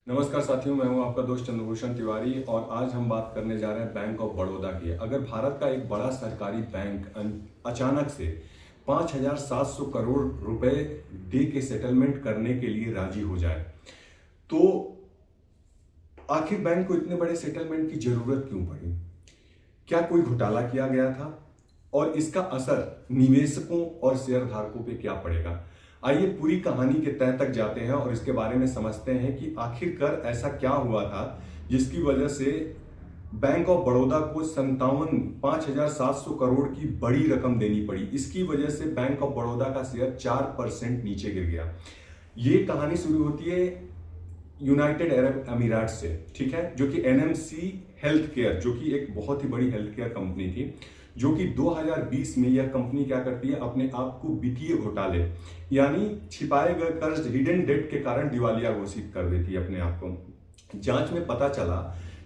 नमस्कार साथियों, मैं हूं आपका दोस्त चंद्रभूषण तिवारी और आज हम बात करने जा रहे हैं बैंक ऑफ बड़ौदा की। अगर भारत का एक बड़ा सरकारी बैंक अचानक से 5,700 करोड़ रुपए दे के सेटलमेंट करने के लिए राजी हो जाए तो आखिर बैंक को इतने बड़े सेटलमेंट की जरूरत क्यों पड़ी? क्या कोई घोटाला किया गया था और इसका असर निवेशकों और शेयरधारकों पे क्या पड़ेगा? आइए पूरी कहानी के तह तक जाते हैं और इसके बारे में समझते हैं कि आखिरकार ऐसा क्या हुआ था जिसकी वजह से बैंक ऑफ बड़ौदा को 5,700 करोड़ की बड़ी रकम देनी पड़ी। इसकी वजह से बैंक ऑफ बड़ौदा का शेयर 4% नीचे गिर गया। ये कहानी शुरू होती है यूनाइटेड अरब अमीरात से, ठीक है, जो कि एनएमसी हेल्थ केयर, जो कि एक बहुत ही बड़ी हेल्थ केयर कंपनी थी, जो कि 2020 में यह कंपनी क्या करती है, अपने आप को वित्तीय घोटाले यानी छिपाए गए कर्ज, हिडन डेट के कारण दिवालिया घोषित कर देती है अपने आप को। जांच में पता चला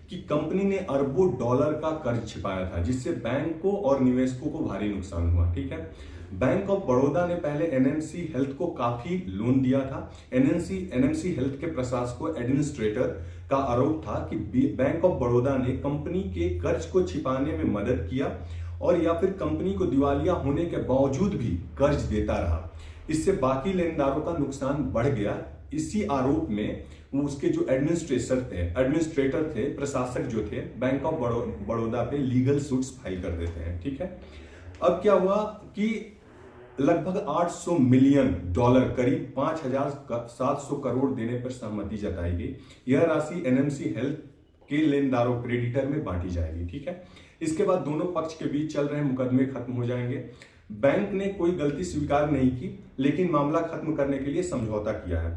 कि कंपनी ने अरबों डॉलर का कर्ज छिपाया था, जिससे बैंक को और निवेशकों को भारी नुकसान हुआ। ठीक है, बैंक ऑफ बड़ौदा ने पहले एनएमसी हेल्थ को काफी लोन दिया था। एनएमसी हेल्थ के प्रशासक एडमिनिस्ट्रेटर का आरोप था कि बैंक ऑफ बड़ौदा ने कंपनी के कर्ज को छिपाने में मदद किया और या फिर कंपनी को दिवालिया होने के बावजूद भी कर्ज देता रहा। इससे बाकी लेनदारों का नुकसान बढ़ गया। इसी आरोप में वो उसके जो एडमिनिस्ट्रेटर थे, प्रशासक जो थे, बैंक ऑफ बड़ौदा पे लीगल सूट्स फाइल कर देते हैं। ठीक है, अब क्या हुआ कि लगभग 800 मिलियन डॉलर, करीब 5,700 करोड़ देने पर सहमति जताई गई। यह राशि एनएमसी हेल्थ के लेनदारों, क्रेडिटर में बांटी जाएगी। ठीक है, इसके बाद दोनों पक्ष के बीच चल रहे मुकदमे खत्म हो जाएंगे। बैंक ने कोई गलती स्वीकार नहीं की, लेकिन मामला खत्म करने के लिए समझौता किया है।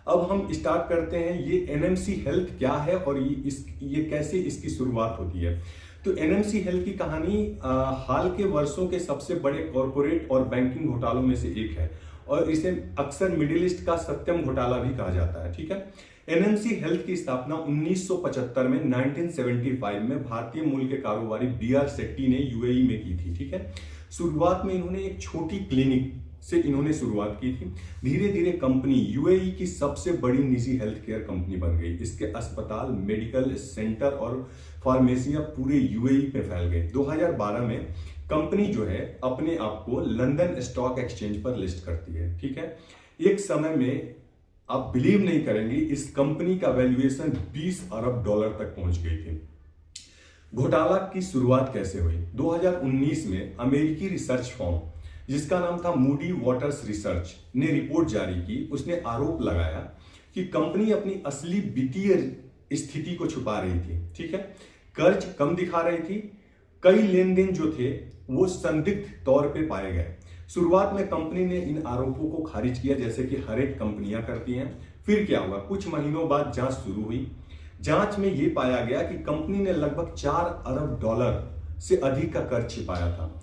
अब हम स्टार्ट करते हैं, ये एनएमसी हेल्थ क्या है और ये कैसे इसकी शुरुआत होती है। तो एनएमसी हेल्थ की कहानी हाल के वर्षों के सबसे बड़े कॉरपोरेट और बैंकिंग घोटालों में से एक है और इसे अक्सर मिडिल ईस्ट का सत्यम घोटाला भी कहा जाता है। ठीक है, एनएमसी हेल्थ की स्थापना 1975 में 1975 में भारतीय मूल के कारोबारी बीआर शेट्टी ने यूएई में की थी। ठीक है, शुरुआत में इन्होंने एक छोटी क्लिनिक से इन्होंने शुरुआत की थी। धीरे धीरे कंपनी यूएई की सबसे बड़ी निजी हेल्थ केयर कंपनी बन गई। इसके अस्पताल, मेडिकल सेंटर और फार्मेसियां पूरे यूएई में फैल गए। 2012 में कंपनी जो है अपने आप को लंदन स्टॉक एक्सचेंज पर लिस्ट करती है। ठीक है, एक समय में आप बिलीव नहीं करेंगे, इस कंपनी का वैल्यूएशन 20 अरब डॉलर तक पहुंच गई थी। घोटाला की शुरुआत कैसे हुई? 2019 में अमेरिकी रिसर्च फर्म जिसका नाम था मूडी वाटर्स रिसर्च ने रिपोर्ट जारी की। उसने आरोप लगाया कि कंपनी अपनी असली वित्तीय स्थिति को छुपा रही थी। ठीक है, कर्ज कम दिखा रही थी, कई लेन देन जो थे वो संदिग्ध तौर पे पाए गए। शुरुआत में कंपनी ने इन आरोपों को खारिज किया, जैसे कि हर एक कंपनियां करती हैं। फिर क्या हुआ, कुछ महीनों बाद जांच शुरू हुई। जांच में यह पाया गया कि कंपनी ने लगभग 4 अरब डॉलर से अधिक का कर्ज छिपाया था।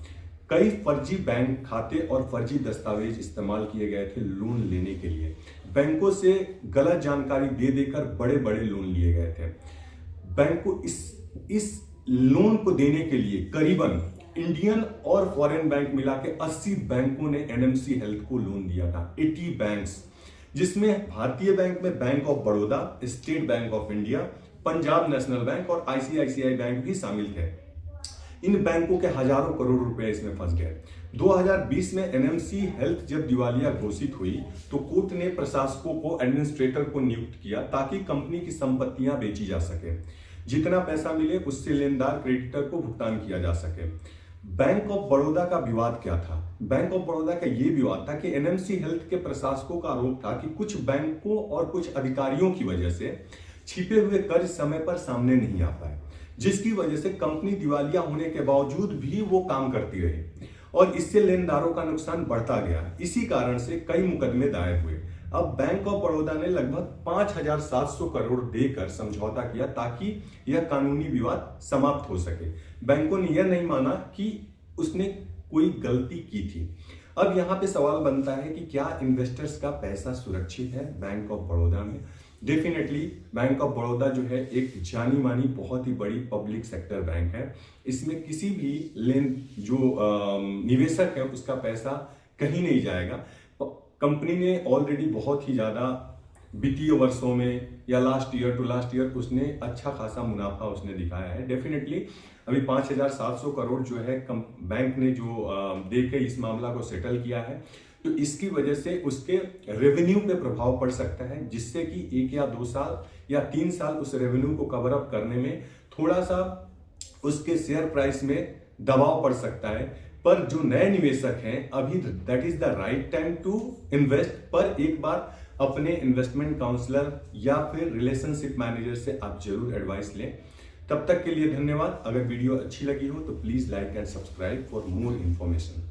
कई फर्जी बैंक खाते और फर्जी दस्तावेज इस्तेमाल किए गए थे लोन लेने के लिए। बैंकों से गलत जानकारी दे देकर बड़े बड़े लोन लिए गए थे। बैंक को इस लोन को देने के लिए करीबन इंडियन और फॉरेन बैंक मिला के 80 बैंकों ने एनएमसी हेल्थ को लोन दिया था। 80 बैंक्स, जिसमें भारतीय बैंक में bank of Baroda, state bank of India, Punjab national bank और आईसीआईसीआई बैंक भी शामिल थे। इन बैंकों के हजारों करोड़ रुपए इसमें फंस गए। 2020 में एनएमसी हेल्थ जब दिवालिया घोषित हुई तो कोर्ट ने प्रशासकों को, एडमिनिस्ट्रेटर को नियुक्त किया ताकि कंपनी की संपत्तियां बेची जा सके। जितना पैसा मिले उससे लेनदार, क्रेडिटर को भुगतान किया जा सके। बैंक ऑफ बड़ौदा का विवाद क्या था? बैंक ऑफ बड़ौदा का यह विवाद था कि एनएमसी हेल्थ के प्रशासकों का आरोप था कि कुछ बैंकों और कुछ अधिकारियों की वजह से छिपे हुए कर्ज समय पर सामने नहीं आ पाए, जिसकी वजह से कंपनी दिवालिया होने के बावजूद भी वो काम करती रही और इससे लेनदारों का नुकसान बढ़ता गया। इसी कारण से कई मुकदमे दायर हुए। अब बैंक ऑफ बड़ौदा ने लगभग 5,700 करोड़ देकर समझौता किया ताकि यह कानूनी विवाद समाप्त हो सके। बैंकों ने यह नहीं माना कि उसने कोई गलती की थी। अब यहां पे सवाल बनता है कि क्या इन्वेस्टर्स का पैसा सुरक्षित है बैंक ऑफ बड़ौदा में? डेफिनेटली बैंक ऑफ बड़ौदा जो है एक जानी मानी बहुत ही बड़ी पब्लिक सेक्टर बैंक है। इसमें किसी भी जो निवेशक है उसका पैसा कहीं नहीं जाएगा। कंपनी ने ऑलरेडी बहुत ही ज्यादा वित्तीय वर्षों में या last year to last year उसने अच्छा खासा मुनाफा उसने दिखाया है। डेफिनेटली अभी 5,700 करोड़ जो है बैंक ने जो दे के इस मामला को सेटल किया है, तो इसकी वजह से उसके रेवेन्यू पे प्रभाव पड़ सकता है, जिससे कि 1 या 2 साल या 3 साल उस रेवेन्यू को कवर अप करने में थोड़ा सा उसके शेयर प्राइस में दबाव पड़ सकता है। पर जो नए निवेशक हैं अभी that is the right time to invest, पर एक बार अपने इन्वेस्टमेंट काउंसलर या फिर रिलेशनशिप मैनेजर से आप जरूर एडवाइस लें। तब तक के लिए धन्यवाद। अगर वीडियो अच्छी लगी हो तो please like and subscribe for more information.